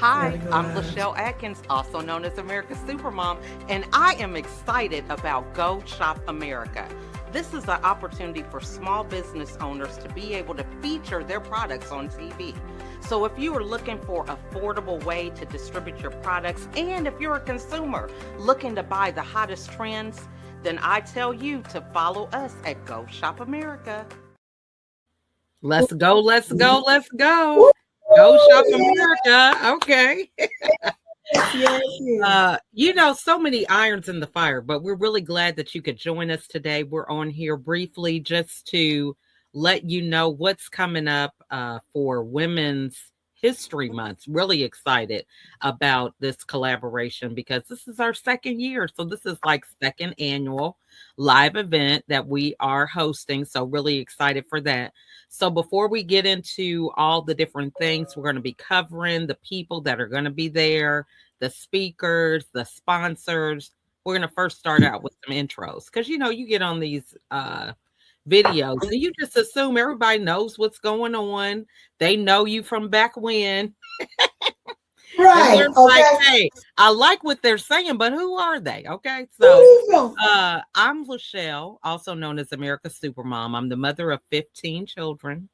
Hi, I'm LaChelle Adkins, also known as America's Supermom, and I am excited about Go Shop America. This is an opportunity for small business owners to be able to feature their products on TV. So if you are looking for affordable way to distribute your products, and if you're a consumer looking to buy the hottest trends, then I tell you to follow us at Go Shop America. Let's go, let's go, let's go. Go Shop America. Okay. Yes, yes, yes. So many irons in the fire, but we're really glad that you could join us today. We're on here briefly just to let you know what's coming up for Women's History Month. Really excited about this collaboration because this is our second year. So this is like second annual live event that we are hosting. So really excited for that. So before we get into all the different things, we're going to be covering the people that are going to be there, the speakers, the sponsors. We're going to first start out with some intros because you get on these videos and you just assume everybody knows what's going on. They know you from back when. And Right. they're like, Okay. hey, I like what they're saying, but who are they? Okay. Who So you know? I'm LaChelle, also known as America's Supermom. I'm the mother of 15 children.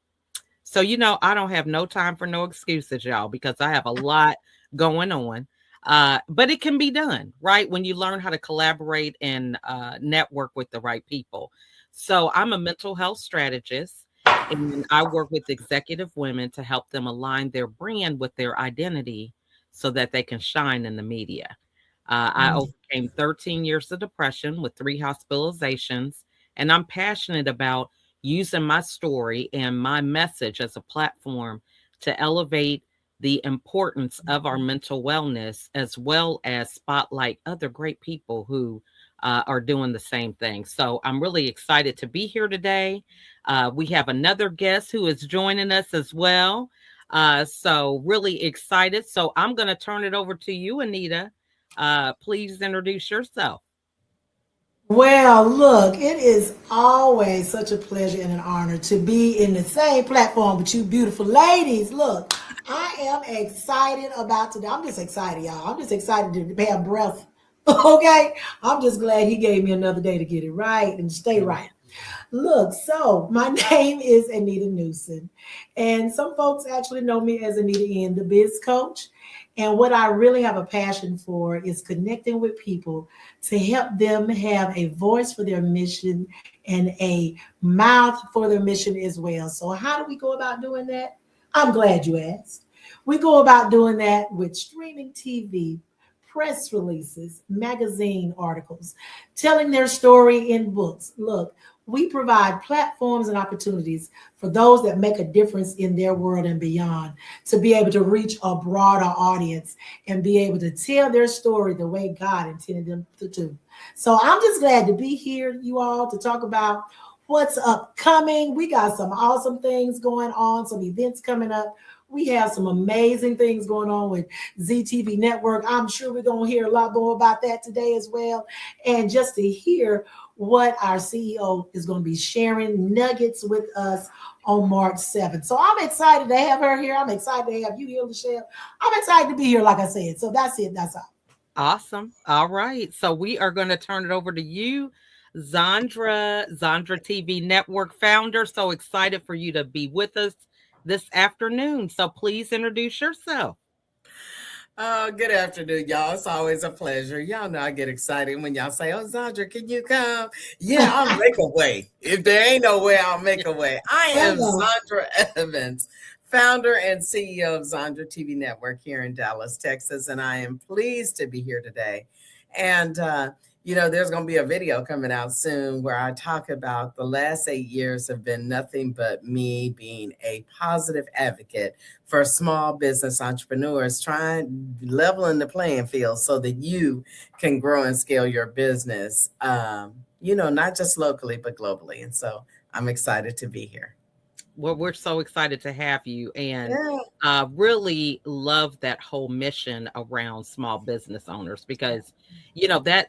So, I don't have no time for no excuses, y'all, because I have a lot going on. But it can be done, right? When you learn how to collaborate and network with the right people. So I'm a mental health strategist and I work with executive women to help them align their brand with their identity so that they can shine in the media. I Mm. overcame 13 years of depression with 3 hospitalizations, and I'm passionate about using my story and my message as a platform to elevate the importance of our mental wellness as well as spotlight other great people who are doing the same thing. So I'm really excited to be here today. We have another guest who is joining us as well. So really excited. So I'm going to turn it over to you, Anita. Please introduce yourself. Well, look, it is always such a pleasure and an honor to be in the same platform with you beautiful ladies. Look, I am excited about today. I'm just excited, y'all. I'm just excited to have breath. Okay? I'm just glad he gave me another day to get it right and stay Amen. right. Look, so my name is Anita Newson, and some folks actually know me as Anita N, the biz coach. And what I really have a passion for is connecting with people to help them have a voice for their mission and a mouth for their mission as well. So, how do we go about doing that? I'm glad you asked. We go about doing that with streaming TV, press releases, magazine articles, telling their story in books. Look, we provide platforms and opportunities for those that make a difference in their world and beyond to be able to reach a broader audience and be able to tell their story the way God intended them to do. So I'm just glad to be here, you all, to talk about what's upcoming. We got some awesome things going on, some events coming up. We have some amazing things going on with ZTV Network. I'm sure we're going to hear a lot more about that today as well. And just to hear what our CEO is going to be sharing nuggets with us on March 7th. So I'm excited to have her here. I'm excited to have you here, Michelle. I'm excited to be here, like I said. So that's it. That's all. Awesome. All right. So we are going to turn it over to you, Zandra TV Network founder. So excited for you to be with us this afternoon. So please introduce yourself. Good afternoon, y'all. It's always a pleasure. Y'all know I get excited when y'all say, "Oh, Zandra, can you come?" Yeah, I'll make a way. If there ain't no way, I'll make a way. I am Hello. Zandra Evans, founder and CEO of Zandra TV Network here in Dallas, Texas, and I am pleased to be here today. And there's going to be a video coming out soon where I talk about the last 8 years have been nothing but me being a positive advocate for small business entrepreneurs, trying leveling the playing field so that you can grow and scale your business, not just locally, but globally. And so I'm excited to be here. Well, we're so excited to have you and Yeah. really love that whole mission around small business owners because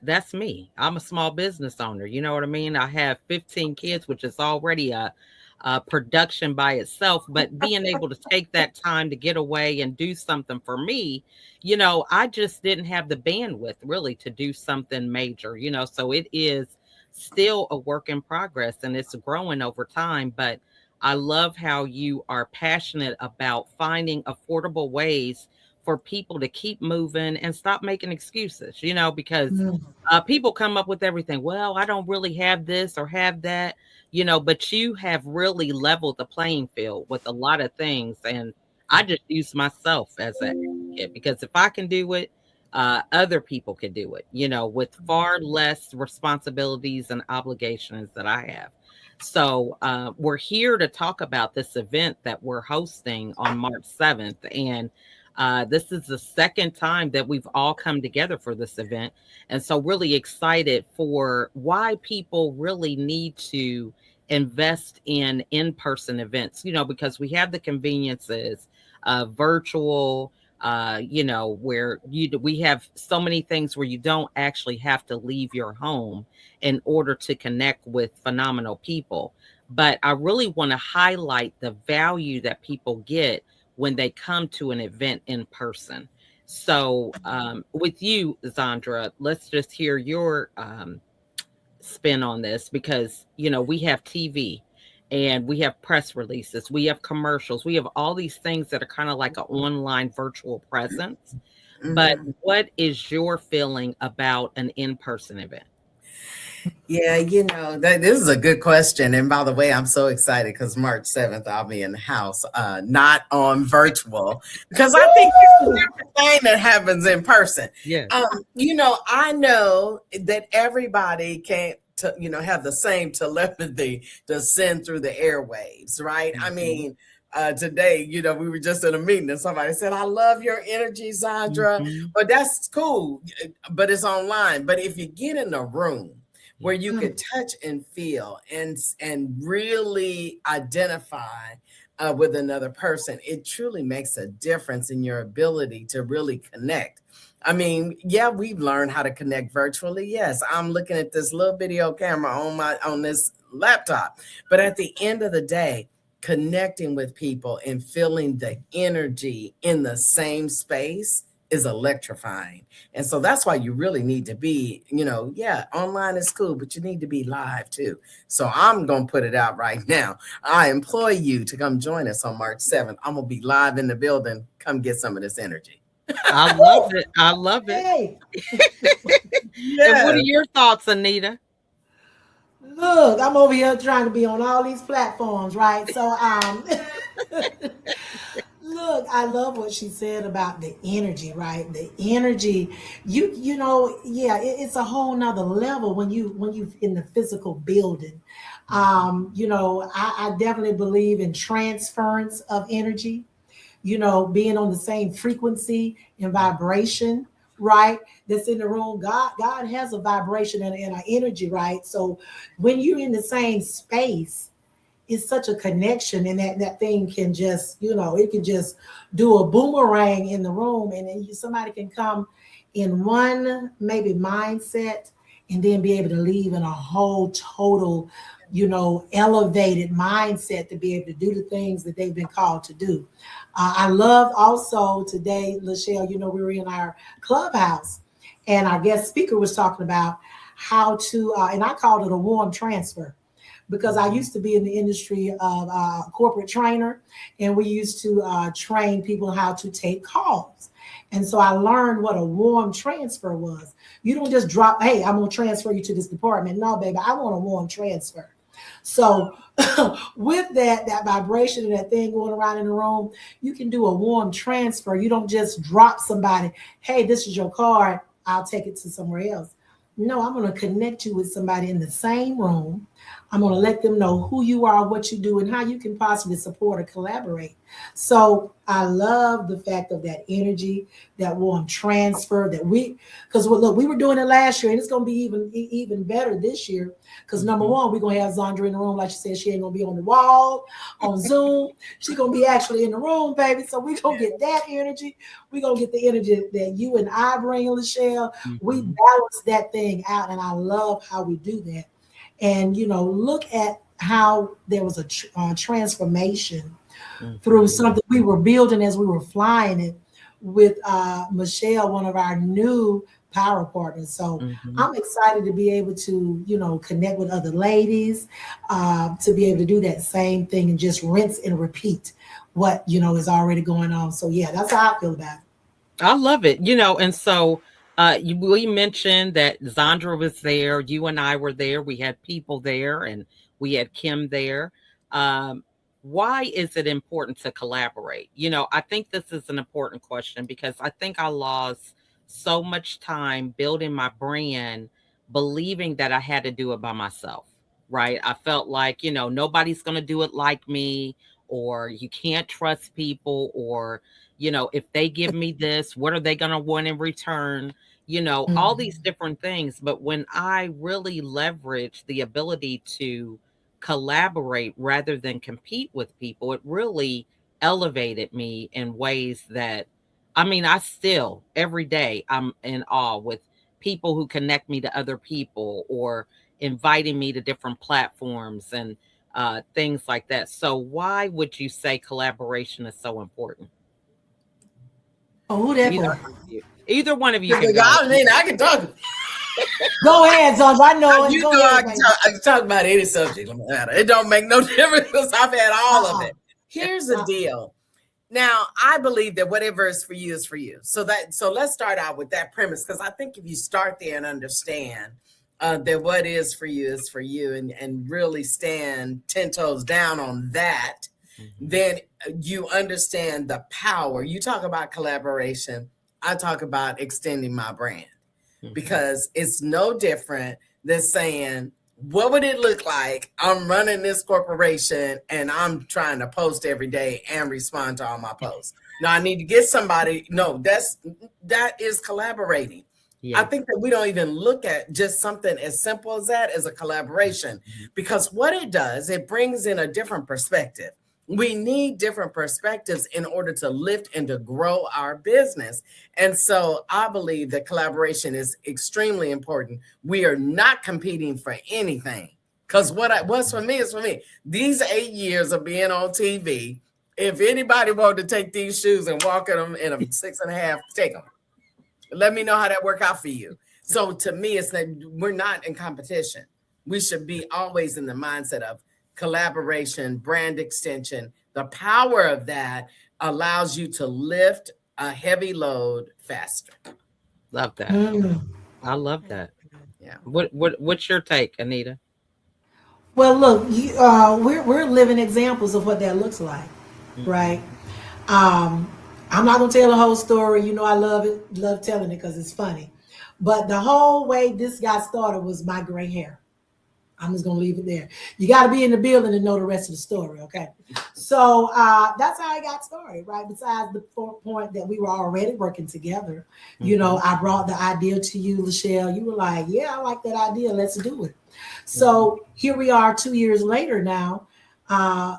that's me. I'm a small business owner. You know what I mean? I have 15 kids, which is already production by itself, but being able to take that time to get away and do something for me, I just didn't have the bandwidth really to do something major, so it is still a work in progress and it's growing over time. But I love how you are passionate about finding affordable ways for people to keep moving and stop making excuses, because Mm. people come up with everything. Well, I don't really have this or have that, but you have really leveled the playing field with a lot of things. And I just use myself as an advocate because if I can do it, other people can do it, with far less responsibilities and obligations that I have. So we're here to talk about this event that we're hosting on March 7th. And this is the second time that we've all come together for this event. And so, really excited for why people really need to invest in person events, because we have the conveniences of virtual, where we have so many things where you don't actually have to leave your home in order to connect with phenomenal people. But I really want to highlight the value that people get when they come to an event in person. So, with you, Zandra, let's just hear your spin on this because, we have TV and we have press releases, we have commercials, we have all these things that are kind of like an online virtual presence. But Mhm. what is your feeling about an in person event? Yeah, this is a good question. And by the way, I'm so excited because March 7th, I'll be in the house, not on virtual, because I think it's a different thing that happens in person. Yeah. I know that everybody can't, have the same telepathy to send through the airwaves, right? I Mhm. mean, today, we were just in a meeting and somebody said, I love your energy, Sandra. Mhm. But that's cool, but it's online. But if you get in a room, where you Mm. could touch and feel and really identify with another person, it truly makes a difference in your ability to really connect. I mean, yeah, we've learned how to connect virtually. Yes, I'm looking at this little video camera on this laptop, but at the end of the day, connecting with people and feeling the energy in the same space is electrifying. And so that's why you really need to be, yeah, online is cool, but you need to be live too. So I'm going to put it out right now. I employ you to come join us on March 7th. I'm going to be live in the building. Come get some of this energy. I love it. I love it. Hey, And what are Yeah. your thoughts, Anita? look, I'm over here trying to be on all these platforms, right? So, look, I love what she said about the energy, right? The energy, yeah, it's a whole nother level when you in the physical building. I definitely believe in transference of energy, being on the same frequency and vibration, right? That's in the room. God has a vibration and an energy, right? So when you're in the same space, it's such a connection, and that thing can just, it can just do a boomerang in the room, and then somebody can come in one maybe mindset and then be able to leave in a whole total, elevated mindset to be able to do the things that they've been called to do. I love also today, LaChelle, we were in our clubhouse and our guest speaker was talking about how to, and I called it a warm transfer because I used to be in the industry of corporate trainer, and we used to train people how to take calls. And so I learned what a warm transfer was. You don't just drop, hey, I'm going to transfer you to this department. No, baby, I want a warm transfer. So with that vibration and that thing going around in the room, you can do a warm transfer. You don't just drop somebody, hey, this is your card, I'll take it to somewhere else. No, I'm going to connect you with somebody in the same room. I'm going to let them know who you are, what you do, and how you can possibly support or collaborate. So I love the fact of that energy, that warm transfer because look, we were doing it last year, and it's going to be even better this year. Because number one, we're going to have Zandra in the room. Like she said, she ain't going to be on the wall, on Zoom. She's going to be actually in the room, baby. So we're going to get that energy. We're going to get the energy that you and I bring, LaChelle. We Mhm. balance that thing out, and I love how we do that. And look at how there was a transformation through Mhm. something we were building as we were flying it with Michelle, one of our new power partners. So Mhm. I'm excited to be able to, connect with other ladies, to be able to do that same thing and just rinse and repeat what, is already going on. So yeah, that's how I feel about it. I love it. And so we mentioned that Zandra was there. You and I were there. We had people there and we had Kim there. Um, why is it important to collaborate? I think this is an important question because I think I lost so much time building my brand, believing that I had to do it by myself, right? I felt like, nobody's going to do it like me, or you can't trust people, or if they give me this, what are they going to want in return? All these Mhm. different things. But when I really leverage the ability to collaborate rather than compete with people, it really elevated me in ways that, I mean, I still, every day, I'm in awe with people who connect me to other people or inviting me to different platforms and things like that. So, why would you say collaboration is so important? Oh, who that Either for? one of you. Either one of you can go. I mean, I can talk. Go ahead, Zons. I know it. You Go know, ahead, baby. I can talk about any subject. No matter. It don't make no difference because I've had all of Uh-uh. it. Here's the deal. Now, I believe that whatever is for you is for you. So let's start out with that premise, because I think if you start there and understand that what is for you, and really stand 10 toes down on that, Mhm, then you understand the power. You talk about collaboration. I talk about extending my brand, mhm, because it's no different than saying, what would it look like? I'm running this corporation and I'm trying to post every day and respond to all my posts. Now I need to get somebody. No, that is collaborating. I yes. think that we don't even look at just something as simple as that as a collaboration, Mhm, because what it does, it brings in a different perspective. We need different perspectives in order to lift and to grow our business. And so I believe that collaboration is extremely important. We are not competing for anything, because what's for me is for me. These 8 years of being on TV, if anybody wanted to take these shoes and walk in them in a 6.5, take them. Let me know how that work out for you. So to me, it's that we're not in competition. We should be always in the mindset of collaboration, brand extension. The power of that allows you to lift a heavy load faster. love that. Mm. I love that. Yeah. What's your take, Anita? Well, look, we're living examples of what that looks like, right? Mhm, Um, I'm not gonna tell the whole story. You know, I love it, love telling it because it's funny. But the whole way this got started was my gray hair. I'm just gonna leave it there. You got to be in the building to know the rest of the story, okay? So that's how I got started, right? Besides the point that we were already working together, mhm, I brought the idea to you, LaChelle. You were like, "Yeah, I like that idea. Let's do it." mhm. So here we are, 2 years later now. And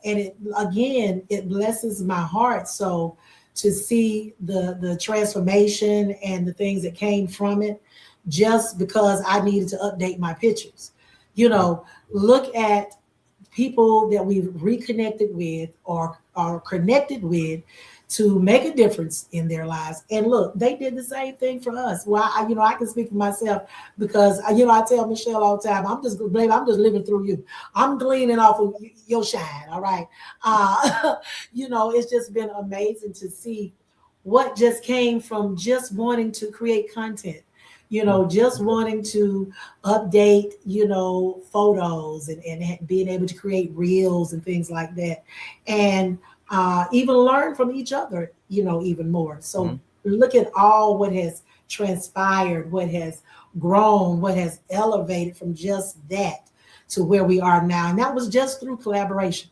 it again, it blesses my heart. So to see the transformation and the things that came from it, just because I needed to update my pictures look at people that we've reconnected with or are connected with to make a difference in their lives. And look, they did the same thing for us. Well, I can speak for myself because I tell Michelle all the time, I'm just living through you. I'm gleaning off of your shine. All right. It's just been amazing to see what just came from just wanting to create content, just wanting to update, photos and being able to create reels and things like that. And even learn from each other, even more. So Mhm. look at all what has transpired, what has grown, what has elevated from just that to where we are now. And that was just through collaboration.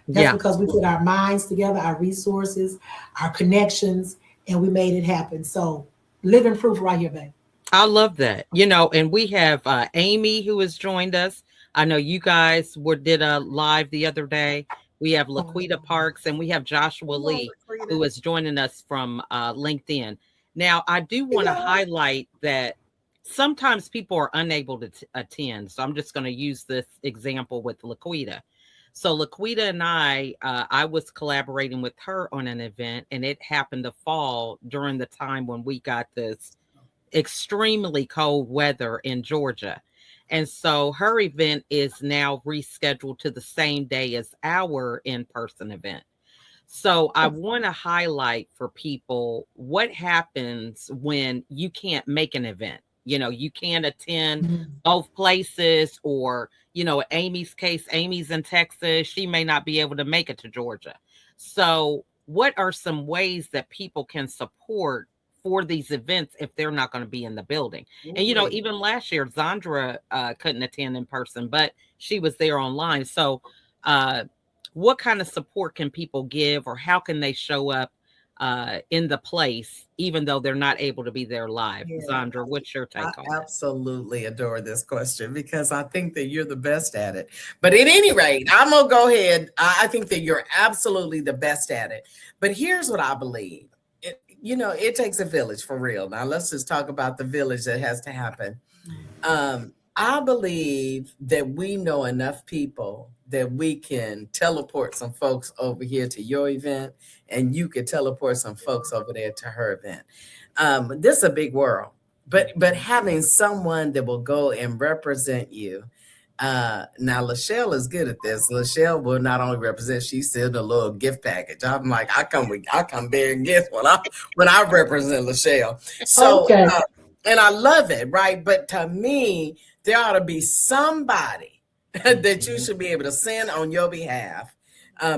That's Yeah. because we put our minds together, our resources, our connections, and we made it happen. So living proof right here, baby. I love that. And we have Amy who has joined us. I know you guys did a live the other day. We have Oh, Laquita Parks and we have Joshua Hello, Lee who Laquita. is joining us from LinkedIn. Now, I do hey, want to y'all. highlight that sometimes people are unable to attend. So I'm just going to use this example with Laquita. So Laquita and I was collaborating with her on an event, and it happened to fall during the time when we got this extremely cold weather in Georgia. And so her event is now rescheduled to the same day as our in-person event. So I want to highlight for people what happens when you can't make an event. You can't attend both places, or, Amy's case, Amy's in Texas. She may not be able to make it to Georgia. So what are some ways that people can support for these events if they're not going to be in the building? And, even last year, Zandra couldn't attend in person, but she was there online. So, what kind of support can people give, or how can they show up in the place, even though they're not able to be there live? Yeah. Zandra, what's your take on that? Absolutely adore this question, because I think that you're the best at it. But at any rate, I'm going to go ahead. I think that you're absolutely the best at it. But here's what I believe. It takes a village, for real. Now, let's just talk about the village that has to happen. I believe that we know enough people that we can teleport some folks over here to your event, and you could teleport some folks over there to her event. This is a big world, but having someone that will go and represent you. Now LaChelle is good at this. LaChelle will not only represent, she sent a little gift package. I'm like, I come bearing gifts when I represent LaChelle. So Okay. And I love it, right? But to me, there ought to be somebody that you should be able to send on your behalf,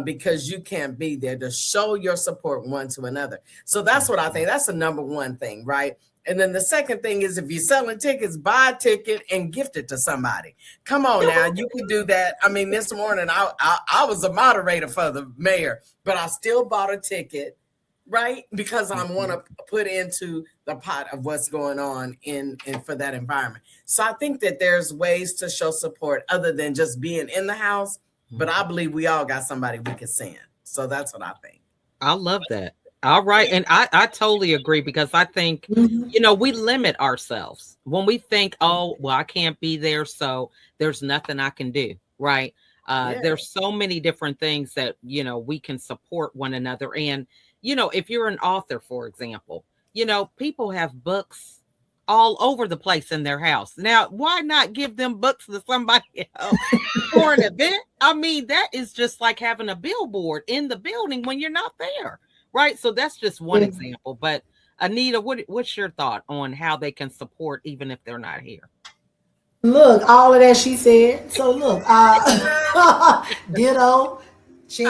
because you can't be there, to show your support one to another. So that's what I think. That's the number one thing, right? And then the second thing is, if you're selling tickets, buy a ticket and gift it to somebody. Come on now, you can do that. I mean, this morning I was a moderator for the mayor, but I still bought a ticket, right? Because I want to put into the pot of what's going on in for that environment. So I think that there's ways to show support other than just being in the house. But I believe we all got somebody we can send. So that's what I think. I love that. All right. And I totally agree, because I think, we limit ourselves when we think, oh, well, I can't be there, so there's nothing I can do. Right. There's so many different things that, we can support one another. And, if you're an author, for example, people have books all over the place in their house. Now, why not give them books to somebody else for an event? I mean, that is just like having a billboard in the building when you're not there. Right. So that's just one example. But Anita, what's your thought on how they can support even if they're not here? Look, all of that she said. So look, ditto. So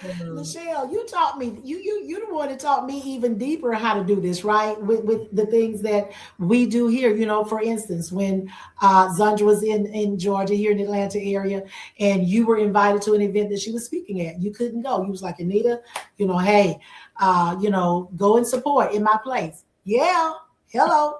LaChelle, you taught me, you the one that taught me even deeper how to do this, right? With the things that we do here. For instance, when Zandra was in Georgia, here in the Atlanta area, and you were invited to an event that she was speaking at, you couldn't go. You was like, Anita, hey, go and support in my place. Yeah, hello.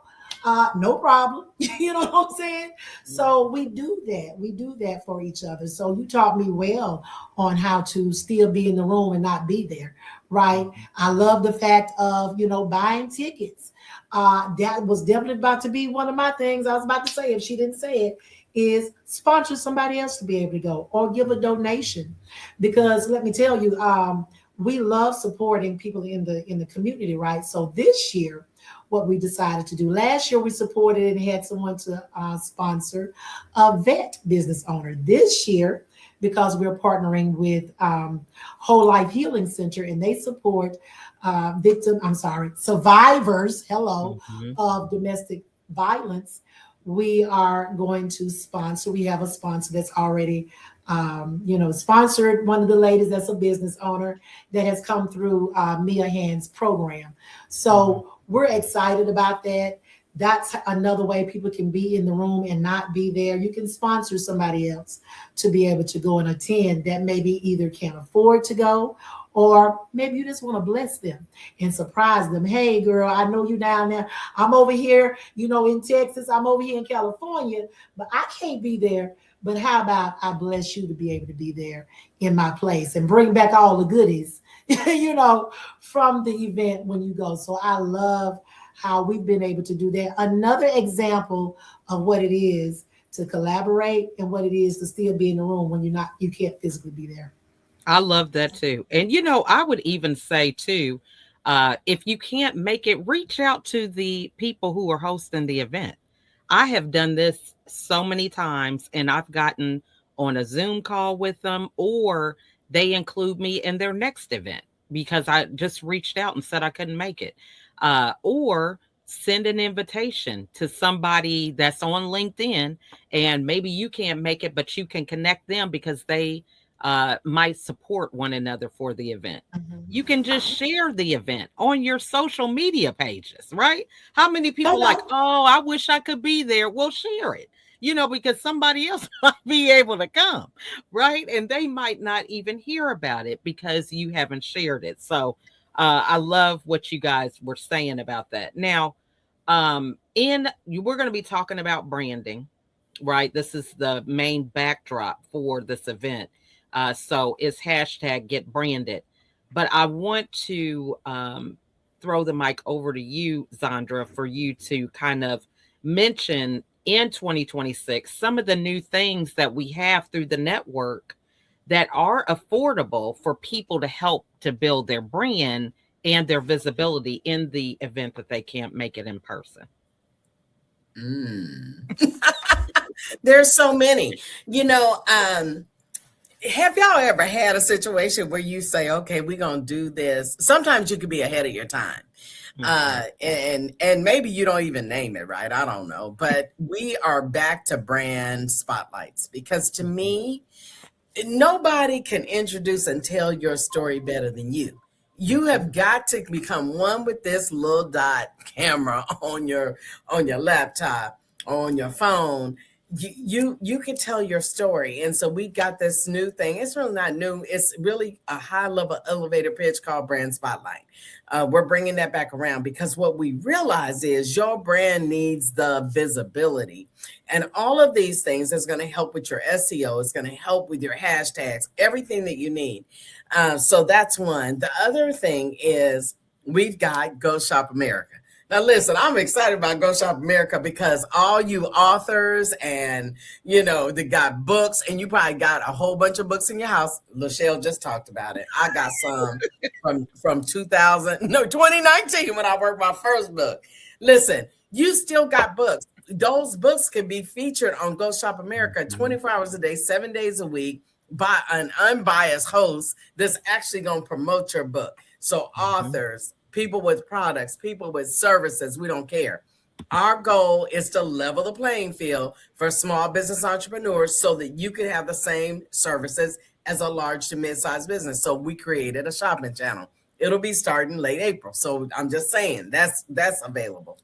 No problem. You know what I'm saying? So we do that. We do that for each other. So you taught me well on how to still be in the room and not be there, right? I love the fact of, buying tickets. That was definitely about to be one of my things I was about to say, if she didn't say it, is sponsor somebody else to be able to go, or give a donation. Because let me tell you, we love supporting people in the community, right? So this year, what we decided to do. Last year, we supported and had someone to sponsor a vet business owner. This year, because we're partnering with Whole Life Healing Center, and they support survivors, of domestic violence, we are going to sponsor. We have a sponsor that's already sponsored one of the ladies that's a business owner that has come through Mia Hand's program. So we're excited about that. That's another way people can be in the room and not be there. You can sponsor somebody else to be able to go and attend that maybe either can't afford to go, or maybe you just want to bless them and surprise them. Hey, girl, I know you down there. I'm over here, in Texas. I'm over here in California, but I can't be there. But how about I bless you to be able to be there in my place and bring back all the goodies, from the event when you go. So I love how we've been able to do that. Another example of what it is to collaborate and what it is to still be in the room when you can't physically be there. I love that too. And I would even say too, if you can't make it, reach out to the people who are hosting the event. I have done this so many times, and I've gotten on a Zoom call with them, or they include me in their next event because I just reached out and said I couldn't make it. Or send an invitation to somebody that's on LinkedIn, and maybe you can't make it, but you can connect them because they might support one another for the event. You can just share the event on your social media pages, right? How many people like, oh, I wish I could be there? Well, share it, because somebody else might be able to come, right? And they might not even hear about it because you haven't shared it. So I love what you guys were saying about that. Now, we're going to be talking about branding, right? This is the main backdrop for this event. So it's hashtag get branded. But I want to throw the mic over to you, Zandra, for you to kind of mention in 2026 some of the new things that we have through the network that are affordable for people to help to build their brand and their visibility in the event that they can't make it in person. There's so many, have y'all ever had a situation where you say, okay, we're going to do this? Sometimes you could be ahead of your time. And maybe you don't even name it, right? I don't know. But we are back to brand spotlights, because to me, nobody can introduce and tell your story better than you. You have got to become one with this little dot camera on your laptop, on your phone. You can tell your story. And so we got this new thing. It's really not new. It's really a high level elevator pitch called Brand Spotlight. We're bringing that back around because what we realize is your brand needs the visibility. And all of these things is going to help with your SEO. It's going to help with your hashtags, everything that you need. So that's one. The other thing is we've got Go Shop America. Now, listen, I'm excited about Go Shop America because all you authors and, they got books, and you probably got a whole bunch of books in your house. LaChelle just talked about it. I got some from 2019 when I worked my first book. Listen, you still got books. Those books can be featured on Go Shop America 24 hours a day, 7 days a week by an unbiased host that's actually going to promote your book. So authors, people with products, people with services, we don't care. Our goal is to level the playing field for small business entrepreneurs so that you can have the same services as a large to mid-sized business. So we created a shopping channel. It'll be starting late April. So I'm just saying that's available.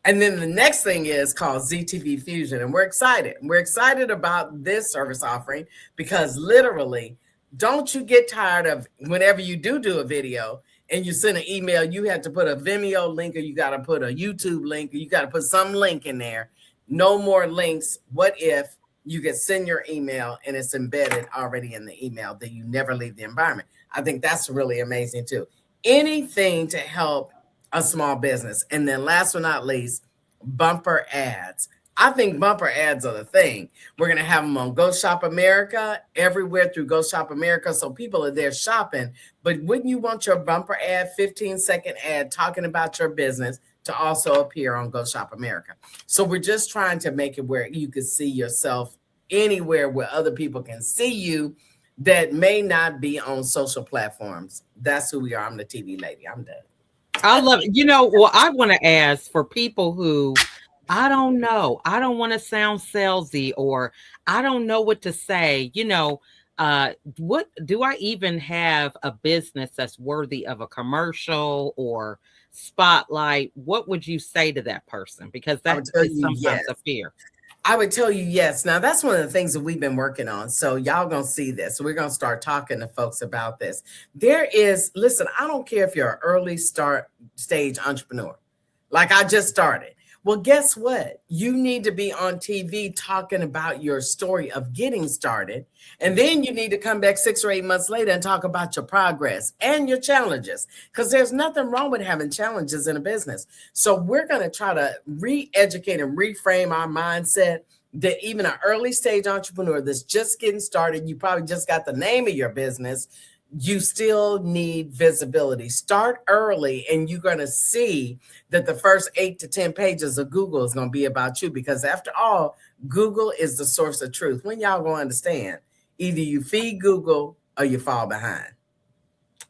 And then the next thing is called ZTV Fusion. And we're excited. We're excited about this service offering because literally, don't you get tired of whenever you do a video and you send an email, you have to put a Vimeo link, or you got to put a YouTube link, or you got to put some link in there. No more links. What if you can send your email and it's embedded already in the email that you never leave the environment? I think that's really amazing too. Anything to help a small business. And then last but not least, bumper ads. I think bumper ads are the thing. We're going to have them on Go Shop America, everywhere through Go Shop America. So people are there shopping. But wouldn't you want your bumper ad, 15-second ad talking about your business to also appear on Go Shop America? So we're just trying to make it where you can see yourself anywhere where other people can see you that may not be on social platforms. That's who we are. I'm the TV lady. I'm done. I love it. Well, I want to ask for people who, I don't know, I don't want to sound salesy, or I don't know what to say. What do I even have a business that's worthy of a commercial or spotlight? What would you say to that person? Because that is sometimes a fear. I would tell you yes. Now, that's one of the things that we've been working on. So y'all going to see this. We're going to start talking to folks about this. Listen, I don't care if you're an early stage entrepreneur. Like I just started. Well, guess what? You need to be on TV talking about your story of getting started. And then you need to come back 6 or 8 months later and talk about your progress and your challenges, because there's nothing wrong with having challenges in a business. So we're going to try to re-educate and reframe our mindset that even an early stage entrepreneur that's just getting started, you probably just got the name of your business, you still need visibility. Start early, and you're going to see that the first 8 to 10 pages of Google is going to be about you, because after all, Google is the source of truth. When y'all going to understand, either you feed Google or you fall behind.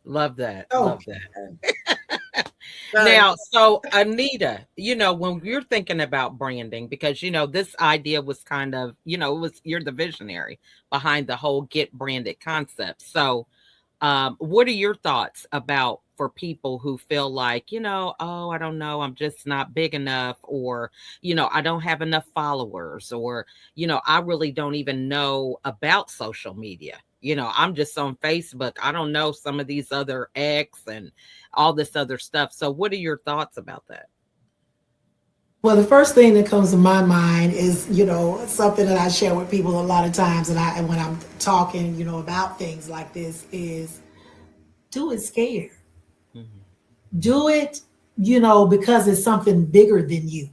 Love that. Oh. Love that. Now, so Anita, when you're thinking about branding, because, this idea was kind of, you're the visionary behind the whole get branded concept. So, what are your thoughts about for people who feel like, oh, I don't know, I'm just not big enough, or, I don't have enough followers, or, I really don't even know about social media. I'm just on Facebook. I don't know some of these other X and all this other stuff. So what are your thoughts about that? Well, the first thing that comes to my mind is, something that I share with people a lot of times, and when I'm talking, about things like this, is do it scared. Mm-hmm. Do it, because it's something bigger than you,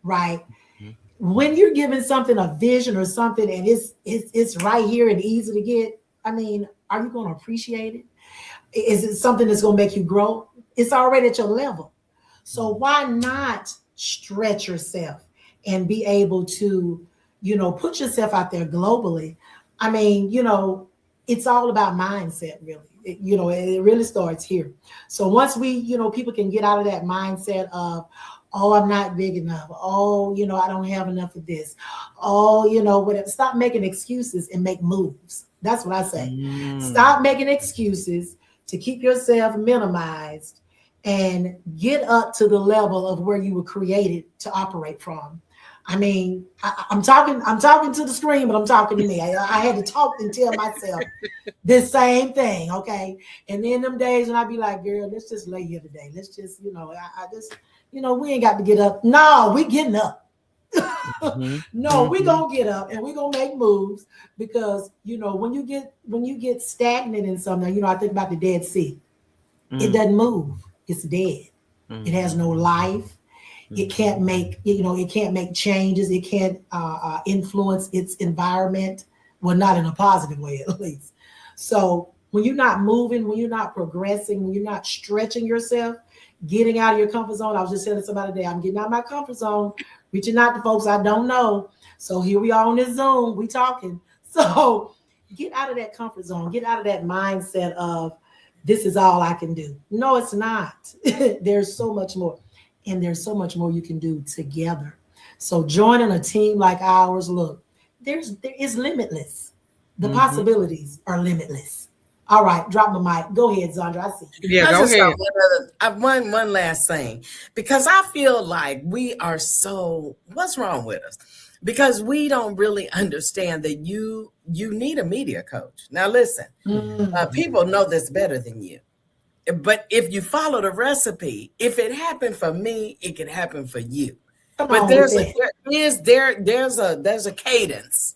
right? Mm-hmm. When you're given something, a vision or something, and it's right here and easy to get, are you going to appreciate it? Is it something that's going to make you grow? It's already at your level. So why not stretch yourself and be able to, put yourself out there globally? It's all about mindset, really. It really starts here. So once people can get out of that mindset of, oh, I'm not big enough. Oh, I don't have enough of this. Oh, whatever. Stop making excuses and make moves. That's what I say. Stop making excuses to keep yourself minimized and get up to the level of where you were created to operate from. I'm talking to the screen, but I'm talking to me. I had to talk and tell myself this same thing, okay? And then them days when I be like, girl, let's just lay here today. Let's just, we ain't got to get up. No, we getting up. No, we gonna get up and we gonna make moves, because when you get stagnant in something, I think about the Dead Sea. It doesn't move. It's dead. It has no life. It can't make, it can't make changes. It can't influence its environment. Well, not in a positive way, at least. So when you're not moving, when you're not progressing, when you're not stretching yourself, getting out of your comfort zone. I was just telling somebody today, I'm getting out of my comfort zone, reaching out to folks I don't know. So here we are on this Zoom, we talking. So get out of that comfort zone, get out of that mindset of this is all I can do. No, it's not. There's so much more. And there's so much more you can do together. So joining a team like ours, look, there is limitless. The possibilities are limitless. All right, drop my mic. Go ahead, Zandra. I see you. Yeah, go ahead. One last thing, because I feel like we are what's wrong with us? Because we don't really understand that you need a media coach. Now, listen, people know this better than you. But if you follow the recipe, if it happened for me, it can happen for you. But there's a cadence,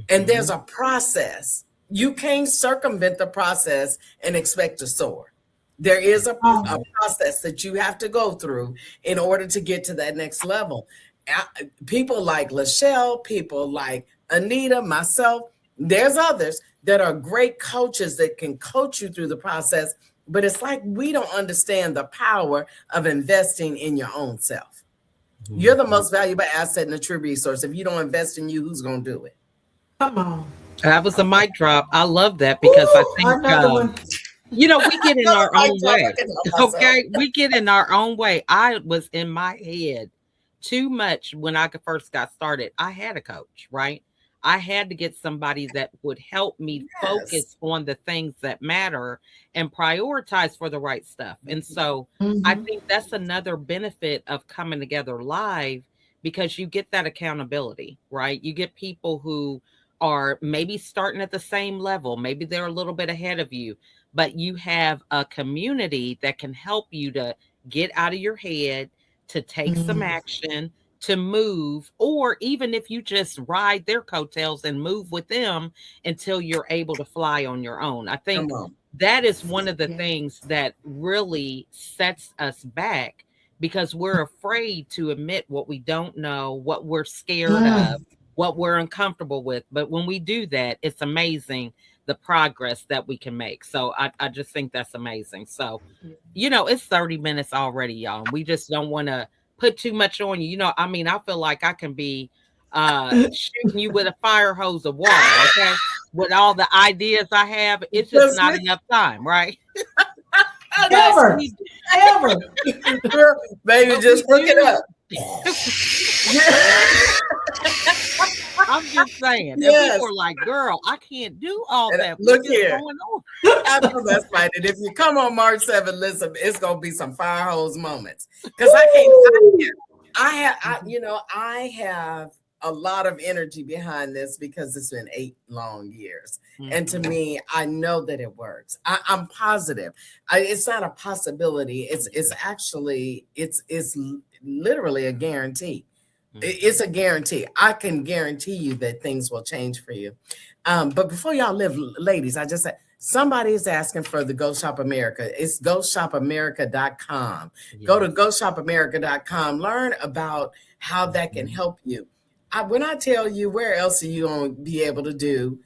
and there's a process. You can't circumvent the process and expect to soar. There is a process that you have to go through in order to get to that next level. People like LaChelle, people like Anita, myself, there's others that are great coaches that can coach you through the process. But it's like we don't understand the power of investing in your own self. You're the most valuable asset and a true resource. If you don't invest in you, who's going to do it? Come on. That was a mic drop. I love that, because I think, we get in our own way. Okay, we get in our own way. I was in my head too much when I first got started. I had a coach, right? I had to get somebody that would help me focus on the things that matter and prioritize for the right stuff. And so I think that's another benefit of coming together live, because you get that accountability, right? You get people who are maybe starting at the same level. Maybe they're a little bit ahead of you, but you have a community that can help you to get out of your head, to take some action, to move, or even if you just ride their coattails and move with them until you're able to fly on your own. I think Come on. that is one of the Yeah. things that really sets us back, because we're afraid to admit what we don't know, what we're scared of, what we're uncomfortable with. But when we do that, it's amazing the progress that we can make. So I just think that's amazing. So, it's 30 minutes already, y'all. We just don't want to put too much on you. I mean, I feel like I can be shooting you with a fire hose of water, okay? With all the ideas I have, it's just not enough time, right? Ever. Baby, just hook it up. I'm just saying. Yes. And people are like, girl, I can't do all that. Look here. Going on? I know that's right. And if you come on March 7th, listen, it's gonna be some fire hose moments. Because I have a lot of energy behind this, because it's been 8 long years. And to me, I know that it works. I'm positive. It's not a possibility. It's actually, it's literally a guarantee. It's a guarantee. I can guarantee you that things will change for you. But before y'all live, ladies, I just said, somebody is asking for the Go Shop America. It's GoShopAmerica.com. Yes. Go to GoShopAmerica.com. Learn about how that can help you. When I tell you, where else are you going to be able to do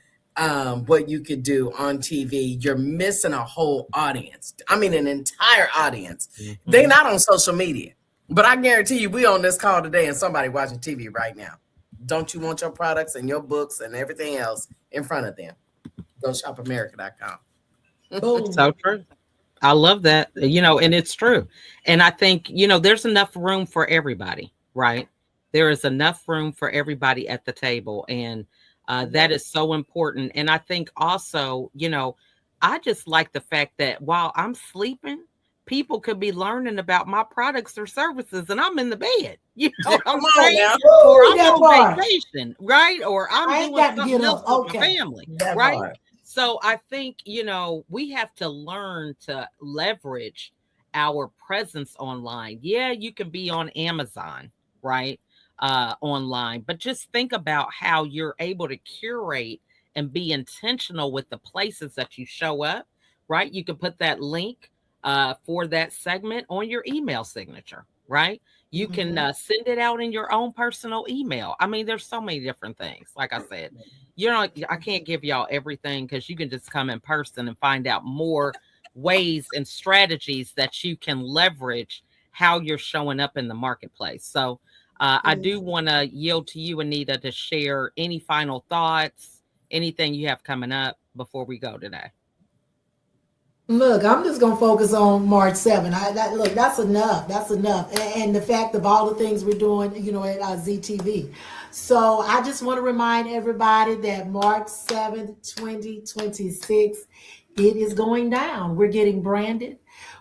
what you could do on TV? You're missing a whole audience. I mean, an entire audience. Mm-hmm. They're not on social media. But I guarantee you, we on this call today and somebody watching TV right now. Don't you want your products and your books and everything else in front of them? GoShopAmerica.com. So true. I love that, and it's true. And I think, there's enough room for everybody, right? There is enough room for everybody at the table. And that is so important. And I think also, I just like the fact that while I'm sleeping, people could be learning about my products or services, and I'm in the bed. I'm saying? Or I'm on vacation, right? Or I'm doing something else with my family, right? Part. So I think, we have to learn to leverage our presence online. Yeah, you can be on Amazon, right? Online, but just think about how you're able to curate and be intentional with the places that you show up, right? You can put that link for that segment on your email signature, right? You can send it out in your own personal email. I mean, there's so many different things. Like I said, I can't give y'all everything, because you can just come in person and find out more ways and strategies that you can leverage how you're showing up in the marketplace. So I do want to yield to you, Anita, to share any final thoughts, anything you have coming up before we go today. Look, I'm just going to focus on March 7th. Look, that's enough. That's enough. And the fact of all the things we're doing, at ZTV. So I just want to remind everybody that March 7th, 2026, it is going down. We're getting branded.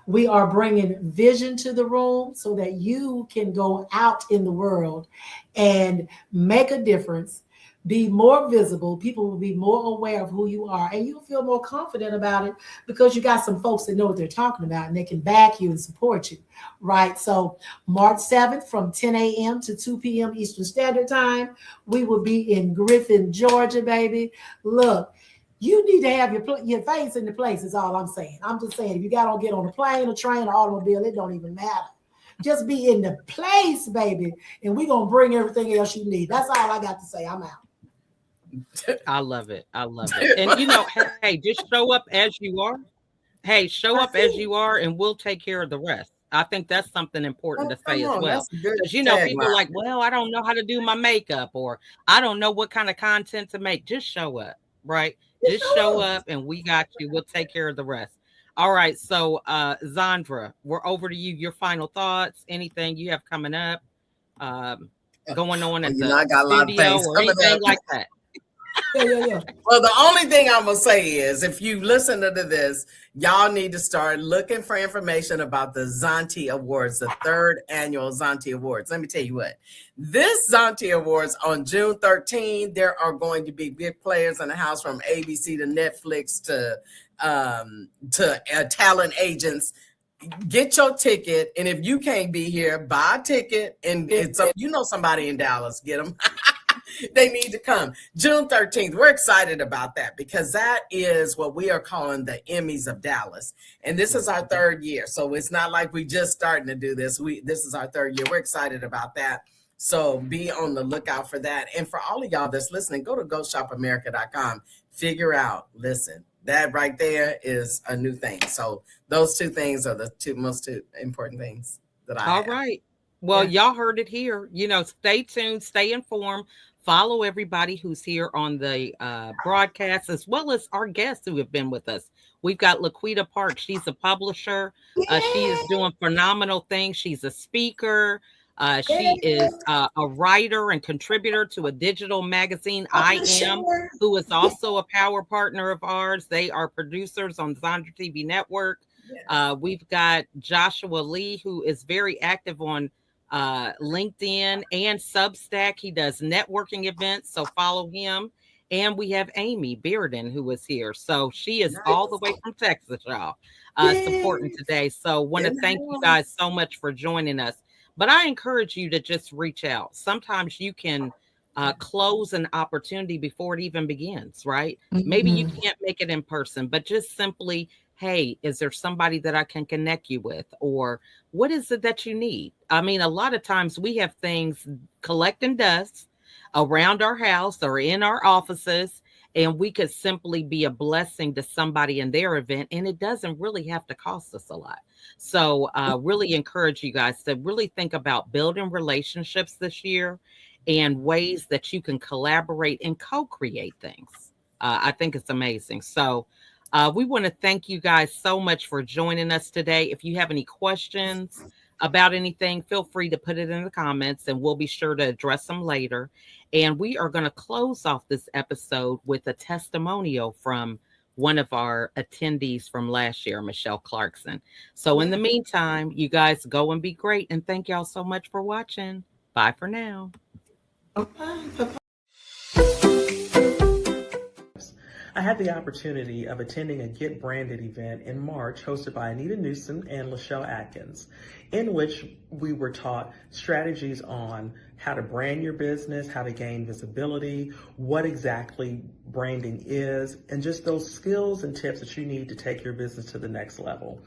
We are bringing vision to the room so that you can go out in the world and make a difference. Be more visible. People will be more aware of who you are, and you'll feel more confident about it, because you got some folks that know what they're talking about and they can back you and support you, right? So March 7th from 10 a.m. to 2 p.m. Eastern Standard Time, we will be in Griffin, Georgia, baby. Look, you need to have your face in the place is all I'm saying. I'm just saying, if you got to get on a plane, a train, or automobile, it don't even matter. Just be in the place, baby, and we're going to bring everything else you need. That's all I got to say. I'm out. I love it. And hey, just show up as you are. Hey, show up as you are, and we'll take care of the rest. I think that's something important to say as well. Because people are like, well, I don't know how to do my makeup, or I don't know what kind of content to make. Just show up, right? Just show up, and we got you. We'll take care of the rest. All right. So Zandra, we're over to you. Your final thoughts, anything you have coming up, going on at the studio or anything like that. Yeah. Well, the only thing I'm going to say is, if you listen to this, y'all need to start looking for information about the Zonti Awards, the 3rd annual Zonti Awards. Let me tell you what, this Zonti Awards on June 13th, there are going to be big players in the house, from ABC to Netflix to talent agents. get your ticket. And if you can't be here, buy a ticket. And it's you know somebody in Dallas, get them. They need to come. June 13th. We're excited about that because that is what we are calling the Emmys of Dallas. And this is our third year. So it's not like we just starting to do this. This is our third year. We're excited about that. So be on the lookout for that. And for all of y'all that's listening, go to GoShopAmerica.com. Figure out, listen, that right there is a new thing. So those two things are the most important things that I have. All right. Well, y'all heard it here. Stay tuned, stay informed, follow everybody who's here on the broadcast, as well as our guests who have been with us. We've got Laquita Park. She's a publisher. She is doing phenomenal things. She's a speaker. She is a writer and contributor to a digital magazine, I Am, who is also a power partner of ours. They are producers on Zandra TV Network. We've got Joshua Lee, who is very active on LinkedIn and Substack. He does networking events, so follow him. And we have Amy Bearden, who is here. So she is all the way from Texas, y'all, supporting today. So want to thank you guys so much for joining us. But I encourage you to just reach out. Sometimes you can close an opportunity before it even begins, right? Mm-hmm. Maybe you can't make it in person, but just simply, hey, is there somebody that I can connect you with? Or what is it that you need? I mean, a lot of times we have things collecting dust around our house or in our offices, and we could simply be a blessing to somebody in their event, and it doesn't really have to cost us a lot. So really encourage you guys to really think about building relationships this year and ways that you can collaborate and co-create things. I think it's amazing. So we want to thank you guys so much for joining us today. If you have any questions about anything, feel free to put it in the comments and we'll be sure to address them later. And we are going to close off this episode with a testimonial from one of our attendees from last year, Michelle Clarkson. So in the meantime, you guys go and be great. And thank y'all so much for watching. Bye for now. Bye-bye. I had the opportunity of attending a Get Branded event in March hosted by Anita Newsom and LaChelle Adkins, in which we were taught strategies on how to brand your business, how to gain visibility, what exactly branding is, and just those skills and tips that you need to take your business to the next level.